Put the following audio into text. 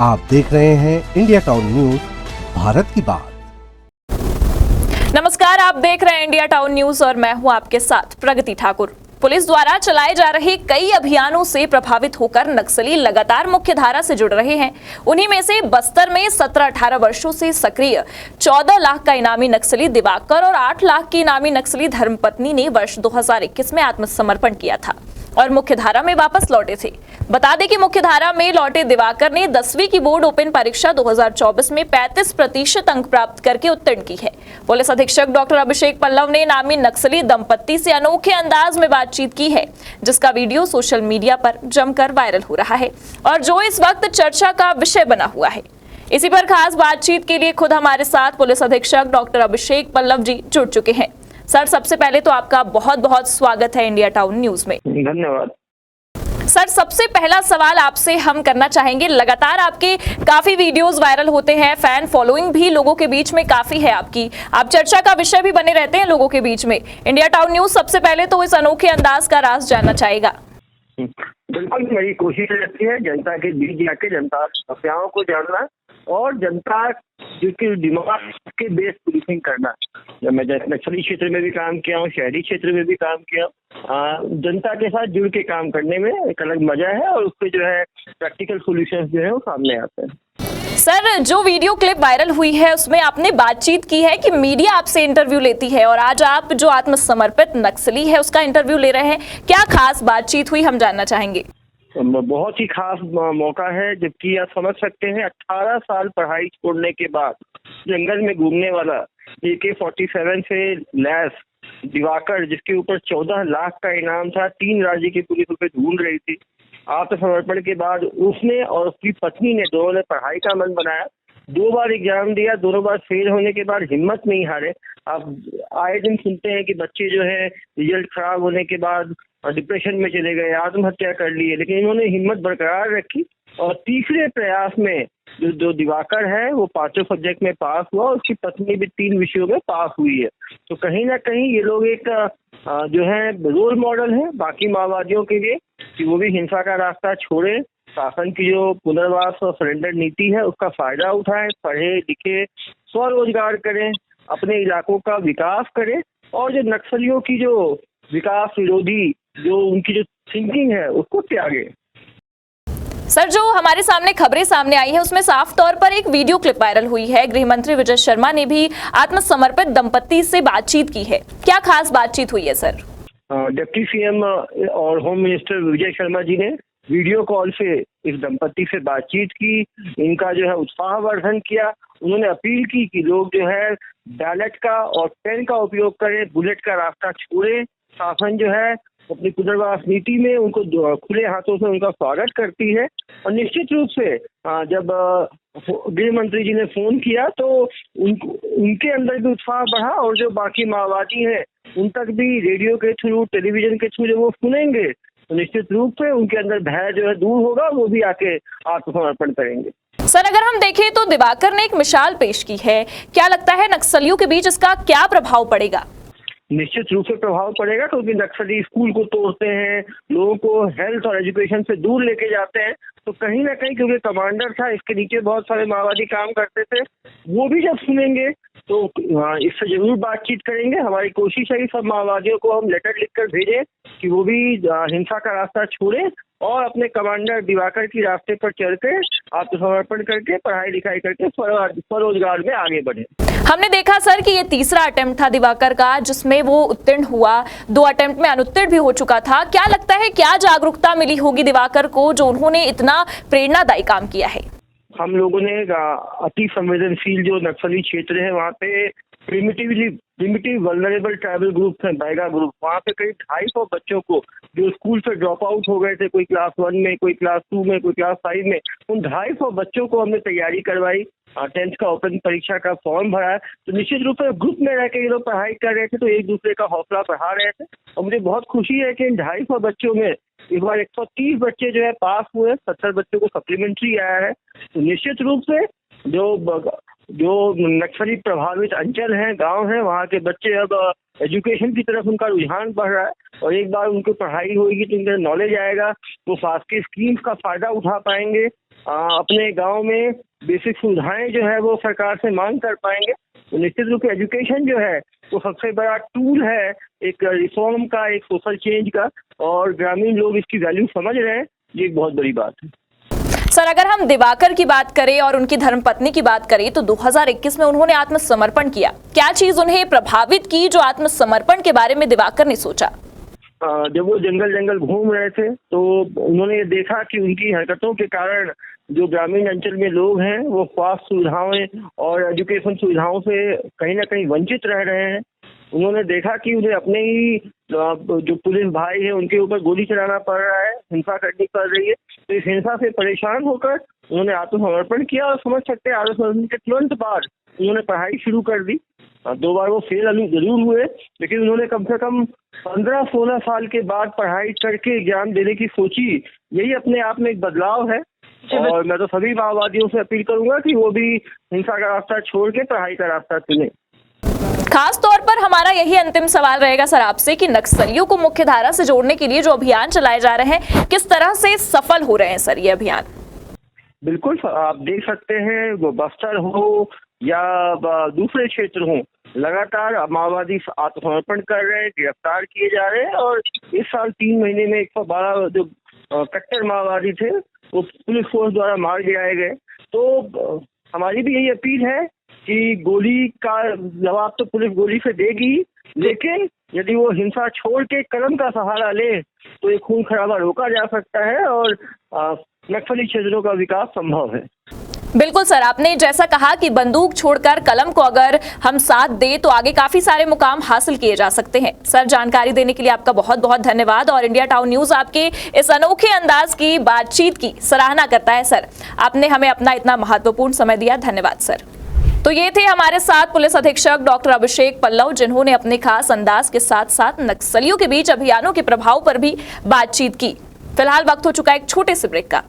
आप देख रहे हैं इंडिया टाउन न्यूज, भारत की बात। नमस्कार, आप देख रहे हैं इंडिया टाउन न्यूज और मैं हूं आपके साथ प्रगति ठाकुर। पुलिस द्वारा चलाए जा रहे कई अभियानों से प्रभावित होकर नक्सली लगातार मुख्य धारा से जुड़ रहे हैं। उन्हीं में से बस्तर में 17-18 वर्षों से सक्रिय 14 लाख का इनामी नक्सली दिवाकर और 8 लाख की इनामी नक्सली धर्मपत्नी ने वर्ष 2021 में आत्मसमर्पण किया था और मुख्यधारा में वापस लौटे थे। बता दें कि मुख्यधारा में लौटे दिवाकर ने 10वीं की बोर्ड ओपन परीक्षा 2024 में 35% अंक प्राप्त करके उत्तीर्ण की है। पुलिस अधीक्षक डॉक्टर अभिषेक पल्लव ने नामी नक्सली दंपत्ति से अनोखे अंदाज में बातचीत की है, जिसका वीडियो सोशल मीडिया पर जमकर वायरल हो रहा है और जो इस वक्त चर्चा का विषय बना हुआ है। इसी पर खास बातचीत के लिए खुद हमारे साथ पुलिस अधीक्षक डॉक्टर अभिषेक पल्लव जी जुड़ चुके हैं। सर, सबसे पहले तो आपका बहुत बहुत स्वागत है इंडिया टाउन न्यूज में। धन्यवाद। सर, सबसे पहला सवाल आपसे हम करना चाहेंगे, लगातार आपके काफी वीडियोस वायरल होते हैं, फैन फॉलोइंग भी लोगों के बीच में काफी है आपकी, आप चर्चा का विषय भी बने रहते हैं लोगों के बीच में। इंडिया टाउन न्यूज सबसे पहले तो इस अनोखे अंदाज का राज जानना चाहेगा। बिल्कुल, मेरी कोशिश रहती है जनता के बीच जाके जनता समस्याओं को जानना और जनता के दिमाग के बेस पुलिसिंग करना। जब मैं नक्सली क्षेत्र में भी काम किया हूँ, शहरी क्षेत्र में भी काम किया, जनता के साथ जुड़ के काम करने में एक अलग मजा है और उसके जो है प्रैक्टिकल सॉल्यूशंस जो है वो सामने आते हैं। सर, जो वीडियो क्लिप वायरल हुई है उसमें आपने बातचीत की है कि मीडिया आपसे इंटरव्यू लेती है और आज आप जो आत्मसमर्पित नक्सली है उसका इंटरव्यू ले रहे हैं, क्या खास बातचीत हुई, हम जानना चाहेंगे। बहुत ही खास मौका है, जबकि आप समझ सकते हैं 18 साल पढ़ाई छोड़ने के बाद जंगल में घूमने वाला AK-47 से लैस दिवाकर, जिसके ऊपर 14 लाख का इनाम था, 3 राज्य की पुलिस उसे ढूंढ रही थी। आत्मसमर्पण के बाद उसने और उसकी पत्नी ने दोनों ने पढ़ाई का मन बनाया, 2 बार एग्जाम दिया, दोनों बार फेल होने के बाद हिम्मत नहीं हारे। आप आए दिन सुनते हैं कि बच्चे जो है रिजल्ट खराब होने के बाद डिप्रेशन में चले गए, आत्महत्या कर लिए, लेकिन इन्होंने हिम्मत बरकरार रखी और तीसरे प्रयास में जो दिवाकर है वो 5 सब्जेक्ट में पास हुआ, उसकी पत्नी भी 3 विषयों में पास हुई है। तो कहीं ना कहीं ये लोग एक जो है रोल मॉडल है बाकी माओवादियों के लिए कि वो भी हिंसा का रास्ता छोड़े, शासन की जो पुनर्वास और सरेंडर नीति है उसका फायदा उठाएं, पढ़े लिखे, स्वरोजगार करें, अपने इलाकों का विकास करें और जो नक्सलियों की जो विकास विरोधी जो उनकी जो थिंकिंग है उसको त्यागे। सर, जो हमारे सामने खबरें सामने आई है उसमें साफ तौर पर एक वीडियो क्लिप वायरल हुई है। गृह मंत्री विजय शर्मा ने भी आत्मसमर्पित दंपत्ति से बातचीत की है, क्या खास बातचीत हुई है सर? डिप्टी सीएम और होम मिनिस्टर विजय शर्मा जी ने वीडियो कॉल से इस दंपत्ति से बातचीत की, इनका जो है उत्साहवर्धन किया। उन्होंने अपील की कि लोग जो है बैलेट का और पेन का उपयोग करें, बुलेट का रास्ता छोड़े। शासन जो है अपनी पुनर्वास नीति में उनको खुले हाथों से उनका स्वागत करती है और निश्चित रूप से जब गृह मंत्री जी ने फोन किया तो उनके अंदर भी उत्साह बढ़ा और जो बाकी माओवादी हैं उन तक भी रेडियो के थ्रू, टेलीविजन के थ्रू जब वो सुनेंगे तो निश्चित रूप से उनके अंदर भय जो है दूर होगा, वो भी आके आत्मसमर्पण करेंगे। सर, अगर हम देखें तो दिवाकर ने एक मिसाल पेश की है, क्या लगता है नक्सलियों के बीच इसका क्या प्रभाव पड़ेगा? निश्चित रूप से प्रभाव पड़ेगा, क्योंकि नक्सली स्कूल को तोड़ते हैं, लोगों को हेल्थ और एजुकेशन से दूर लेके जाते हैं। तो कहीं ना कहीं क्योंकि कमांडर था, इसके नीचे बहुत सारे माओवादी काम करते थे, वो भी जब सुनेंगे तो इससे जरूर बातचीत करेंगे। हमारी कोशिश है कि सब माओवादियों को हम लेटर लिखकर भेजें कि वो भी हिंसा का रास्ता छोड़े और अपने कमांडर दिवाकर की रास्ते पर चल के आत्मसमर्पण करके पढ़ाई लिखाई करके स्वरोजगार में आगे बढ़े। हमने देखा सर कि ये तीसरा अटेम्प्ट था दिवाकर का जिसमें वो उत्तीर्ण हुआ, 2 अटेम्प्ट में अनुत्तीर्ण भी हो चुका था। क्या लगता है, क्या जागरूकता मिली होगी दिवाकर को जो उन्होंने इतना प्रेरणादायी काम किया है? हम लोगों ने अति संवेदनशील जो नक्सली क्षेत्र है वहाँ पे प्रिमिटिव वल्नरेबल ट्राइबल ग्रुप है, बैगा ग्रुप, वहाँ पे करीब 250 बच्चों को जो स्कूल से ड्रॉप आउट हो गए थे, कोई क्लास 1 में, कोई क्लास 2 में, कोई क्लास 5 में, उन 250 बच्चों को हमने तैयारी करवाई, 10th का ओपन परीक्षा का फॉर्म भरा। तो निश्चित रूप से ग्रुप में रह के ये लोग पढ़ाई कर रहे थे तो एक दूसरे का हौसला बढ़ा रहे थे और मुझे बहुत खुशी है कि इन 250 बच्चों में इस बार 130 बच्चे जो है पास हुए, 70 बच्चों को सप्लीमेंट्री आया है। तो निश्चित रूप से जो नक्सली प्रभावित अंचल हैं, गांव हैं, वहाँ के बच्चे अब एजुकेशन की तरफ उनका रुझान बढ़ रहा है और एक बार उनकी पढ़ाई होगी तो उनका नॉलेज आएगा, वो शासकीय स्कीम्स का फायदा उठा पाएंगे अपने गांव में बेसिक सुविधाएं जो है वो सरकार से मांग कर पाएंगे। तो निश्चित रूप से एजुकेशन जो है वो सबसे बड़ा टूल है एक रिफॉर्म का, एक सोशल चेंज का, और ग्रामीण लोग इसकी वैल्यू समझ रहे हैं, ये एक बहुत बड़ी बात है। सर, अगर हम दिवाकर की बात करें और उनकी धर्मपत्नी की बात करें तो 2021 में उन्होंने आत्मसमर्पण किया। क्या चीज उन्हें प्रभावित की जो आत्मसमर्पण के बारे में दिवाकर ने सोचा? जब वो जंगल जंगल घूम रहे थे तो उन्होंने ये देखा कि उनकी हरकतों के कारण जो ग्रामीण अंचल में लोग हैं वो स्वास्थ्य सुविधाओं और एजुकेशन सुविधाओं से कहीं ना कहीं वंचित रह रहे हैं। उन्होंने देखा कि उन्हें अपने ही जो पुलिस भाई है उनके ऊपर गोली चलाना पड़ रहा है, हिंसा करनी पड़ रही है। तो इस हिंसा से परेशान होकर उन्होंने आत्मसमर्पण किया, और समझ सकते हैं आत्मसमर्पण के तुरंत बाद उन्होंने पढ़ाई शुरू कर दी। 2 बार वो फेल जरूर हुए, लेकिन उन्होंने कम से कम 15-16 साल के बाद पढ़ाई करके एग्जाम देने की सोची। यही अपने आप में एक बदलाव है, और मैं तो सभी माओवादियों से अपील करूंगा कि वो भी हिंसा का रास्ता छोड़ के पढ़ाई का रास्ता चुने। खास तौर पर हमारा यही अंतिम सवाल रहेगा सर आपसे कि नक्सलियों को मुख्य धारा से जोड़ने के लिए जो अभियान चलाए जा रहे हैं, किस तरह से सफल हो रहे हैं सर ये अभियान? बिल्कुल, आप देख सकते हैं वो बस्तर हो या दूसरे क्षेत्र हो, लगातार माओवादी आत्मसमर्पण कर रहे हैं, गिरफ्तार किए जा रहे हैं। और इस साल 3 महीने में 112 जो कट्टर माओवादी थे वो पुलिस फोर्स द्वारा मार गिराए गए। तो हमारी भी यही अपील है कि गोली का जवाब तो पुलिस गोली से देगी, लेकिन यदि वो हिंसा छोड़ के कलम का सहारा ले तो ये खून खराबा रोका जा सकता है और नक्सली क्षेत्रों का विकास संभव है। बिल्कुल सर, आपने जैसा कहा कि बंदूक छोड़कर कलम को अगर हम साथ दें तो आगे काफी सारे मुकाम हासिल किए जा सकते हैं। सर, जानकारी देने के लिए आपका बहुत बहुत धन्यवाद, और इंडिया टाउन न्यूज आपके इस अनोखे अंदाज की बातचीत की सराहना करता है। सर, आपने हमें अपना इतना महत्वपूर्ण समय दिया, धन्यवाद सर। तो ये थे हमारे साथ पुलिस अधीक्षक डॉक्टर अभिषेक पल्लव, जिन्होंने अपने खास अंदाज के साथ साथ नक्सलियों के बीच अभियानों के प्रभाव पर भी बातचीत की। फिलहाल वक्त हो चुका है एक छोटे से ब्रेक का।